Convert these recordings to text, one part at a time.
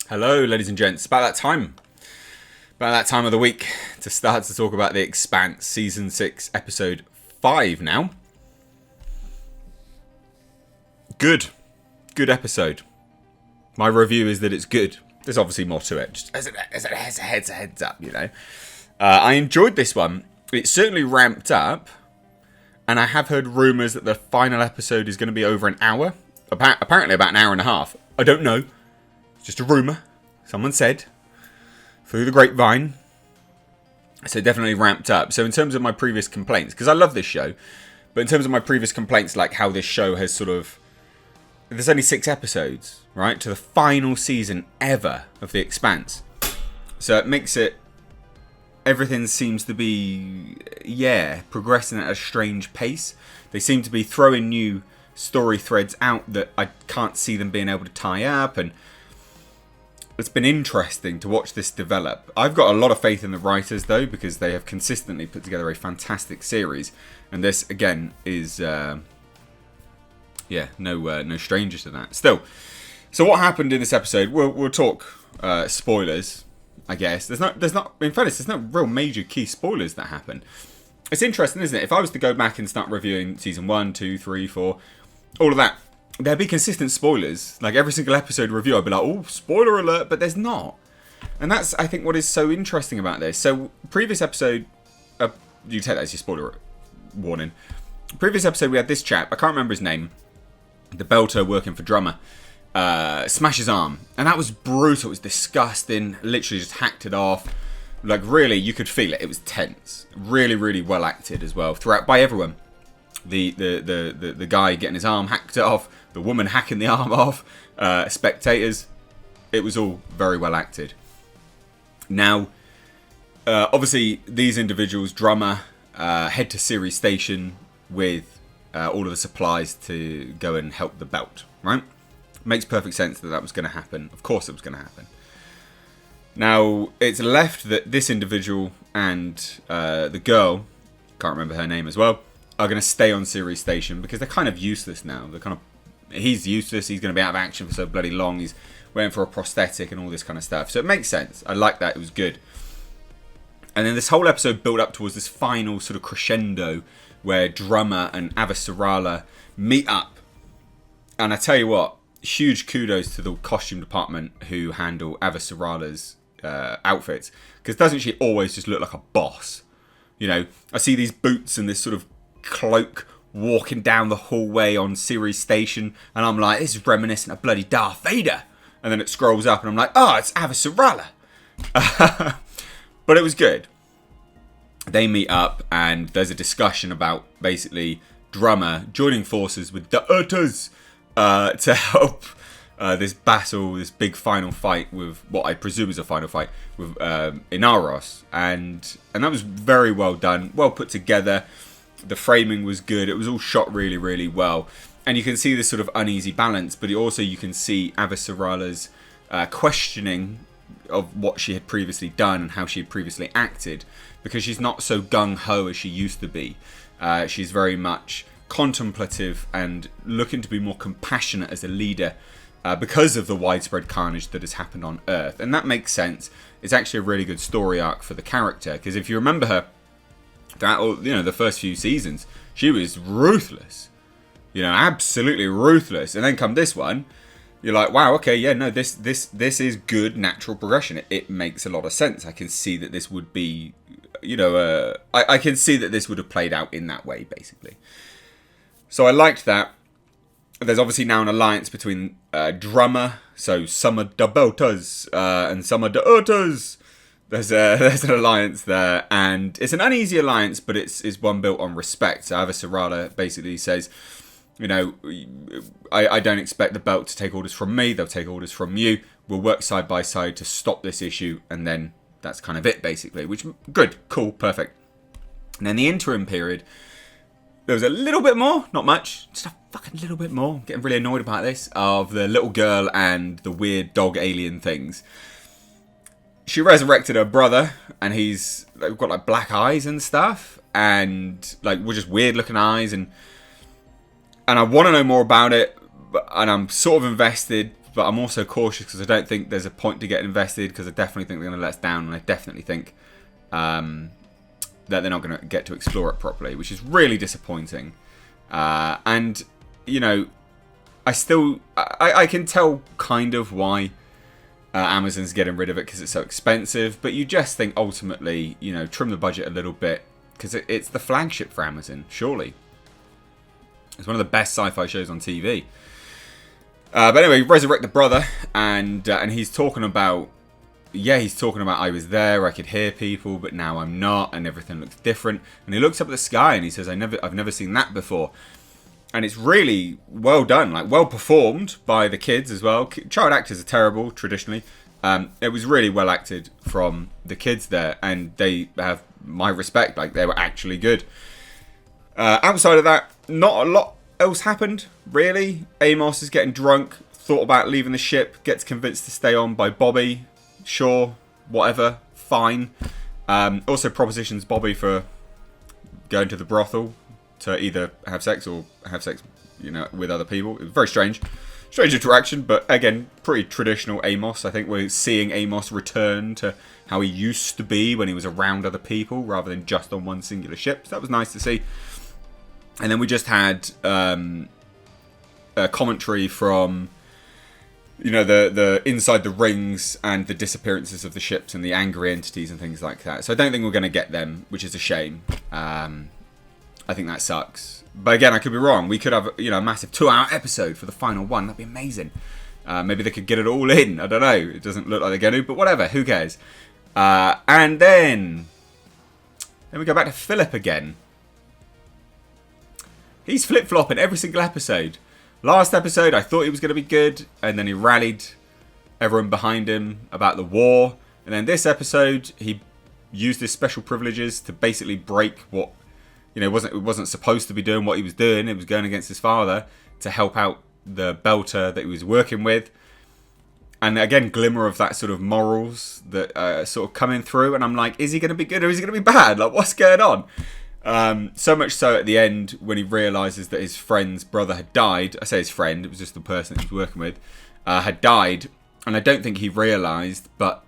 Hello, ladies and gents. About that time of the week to start to talk about The Expanse, Season 6, Episode 5 now. Good episode. My review is that it's good. There's obviously more to it, just as a heads up, you know. I enjoyed this one. It certainly ramped up, and I have heard rumours that the final episode is going to be over an hour. Apparently about an hour and a half. I don't know. Just a rumour. Someone said. Through the grapevine. So definitely ramped up. So in terms of my previous complaints, because I love this show, but in terms of my previous complaints, like how this show has sort of... There's only 6 episodes, right? To the final season ever of The Expanse. So it makes it... Everything seems to be, progressing at a strange pace. They seem to be throwing new story threads out that I can't see them being able to tie up, and it's been interesting to watch this develop. I've got a lot of faith in the writers, though, because they have consistently put together a fantastic series. And this, again, is, no stranger to that. Still, so what happened in this episode? We'll talk spoilers, I guess. In fairness, there's no real major key spoilers that happen. It's interesting, isn't it? If I was to go back and start reviewing Season 1, 2, 3, 4, all of that, there'd be consistent spoilers. Like every single episode review, I'd be like, oh, spoiler alert, but there's not. And that's, I think, what is so interesting about this. So, previous episode, you take that as your spoiler warning. Previous episode, we had this chap, I can't remember his name, the belter working for Drummer, smash his arm. And that was brutal, it was disgusting, literally just hacked it off. Like, really, you could feel it, it was tense. Really, really well acted as well, throughout by everyone. The guy getting his arm hacked off, the woman hacking the arm off, spectators. It was all very well acted. Now, obviously, these individuals, Drummer, head to Ceres Station with all of the supplies to go and help the belt, right? Makes perfect sense that was going to happen. Of course it was going to happen. Now, it's left that this individual and the girl, can't remember her name as well, are going to stay on Ceres Station because they're kind of useless now. He's useless, he's going to be out of action for so bloody long, he's waiting for a prosthetic and all this kind of stuff. So it makes sense. I like that, it was good. And then this whole episode built up towards this final sort of crescendo where Drummer and Avasarala meet up. And I tell you what, huge kudos to the costume department who handle Avasarala's outfits. Because doesn't she always just look like a boss? You know, I see these boots and this sort of cloak walking down the hallway on Ceres Station, and I'm like, this is reminiscent of bloody Darth Vader. And then it scrolls up, and I'm like, oh, it's Avasarala. But it was good. They meet up, and there's a discussion about basically Drummer joining forces with the Urtas to help this battle, this big final fight with what I presume is a final fight with Inaros, and that was very well done, well put together. The framing was good. It was all shot really, really well. And you can see this sort of uneasy balance, but also you can see Avasarala's questioning of what she had previously done and how she had previously acted, because she's not so gung-ho as she used to be. She's very much contemplative and looking to be more compassionate as a leader because of the widespread carnage that has happened on Earth. And that makes sense. It's actually a really good story arc for the character, because if you remember her, the first few seasons, she was ruthless, absolutely ruthless. And then come this one, you're like, wow, okay, yeah, no, this is good natural progression. It makes a lot of sense. I can see that this would be, I can see that this would have played out in that way, basically. So I liked that. There's obviously now an alliance between Drummer, so some of the Belters and some of the Urtas. There's an alliance there, and it's an uneasy alliance, but it's one built on respect. So Avasarala basically says, I don't expect the belt to take orders from me, they'll take orders from you. We'll work side by side to stop this issue, and then that's kind of it, basically. Which, good, cool, perfect. And then the interim period, there was a little bit more, not much, just a fucking little bit more. I'm getting really annoyed about this, of the little girl and the weird dog alien things. She resurrected her brother, and he's got like black eyes and stuff, and like just weird looking eyes, and I want to know more about it, and I'm sort of invested, but I'm also cautious because I don't think there's a point to get invested, because I definitely think they're going to let us down, and I definitely think that they're not going to get to explore it properly, which is really disappointing. And, you know, I can tell kind of why Amazon's getting rid of it, because it's so expensive, but you just think ultimately, you know, trim the budget a little bit, because it's the flagship for Amazon, surely. It's one of the best sci-fi shows on TV. But anyway, resurrect the brother, and he's talking about, I was there, I could hear people, but now I'm not, and everything looks different. And he looks up at the sky and he says, I've never seen that before. And it's really well done, like well performed by the kids as well. Child actors are terrible traditionally. It was really well acted from the kids there, and they have my respect. Like, they were actually good. Outside of that, not a lot else happened, really. Amos is getting drunk, thought about leaving the ship, gets convinced to stay on by Bobby. Sure, whatever, fine. Also propositions Bobby for going to the brothel to either have sex or have sex, you know, with other people. It was very strange. Strange interaction, but again, pretty traditional Amos. I think we're seeing Amos return to how he used to be when he was around other people rather than just on one singular ship. So that was nice to see. And then we just had a commentary from, you know, the inside the rings and the disappearances of the ships and the angry entities and things like that. So I don't think we're going to get them, which is a shame. I think that sucks. But again, I could be wrong. We could have, you know, a massive 2-hour episode for the final one. That'd be amazing. Maybe they could get it all in. I don't know. It doesn't look like they're going to, but whatever. Who cares? And then we go back to Philip again. He's flip-flopping every single episode. Last episode, I thought he was going to be good, and then he rallied everyone behind him about the war. And then this episode, he used his special privileges to basically break what, you know, it wasn't supposed to be doing what he was doing. It was going against his father to help out the belter that he was working with. And again, glimmer of that sort of morals that sort of coming through. And I'm like, is he going to be good or is he going to be bad? Like, what's going on? So much so at the end when he realises that his friend's brother had died. I say his friend, it was just the person he was working with, had died. And I don't think he realised, but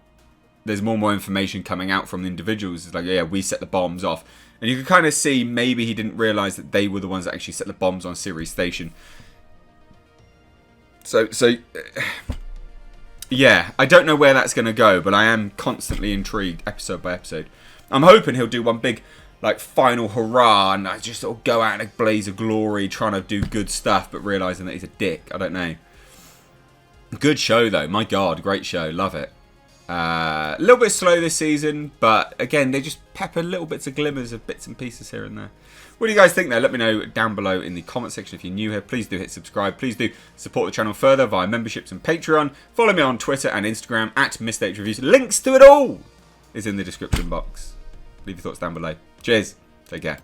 there's more and more information coming out from the individuals. It's like, yeah, we set the bombs off. And you can kind of see maybe he didn't realise that they were the ones that actually set the bombs on Ceres Station. So yeah, I don't know where that's going to go, but I am constantly intrigued episode by episode. I'm hoping he'll do one big, like, final hurrah, and I just sort of go out in a blaze of glory trying to do good stuff, but realising that he's a dick. I don't know. Good show, though. My God, great show. Love it. A little bit slow this season, but again, they just pepper little bits of glimmers of bits and pieces here and there. What do you guys think, though? Let me know down below in the comment section if you're new here. Please do hit subscribe. Please do support the channel further via memberships and Patreon. Follow me on Twitter and Instagram at MrHReviews. Links to it all is in the description box. Leave your thoughts down below. Cheers. Take care.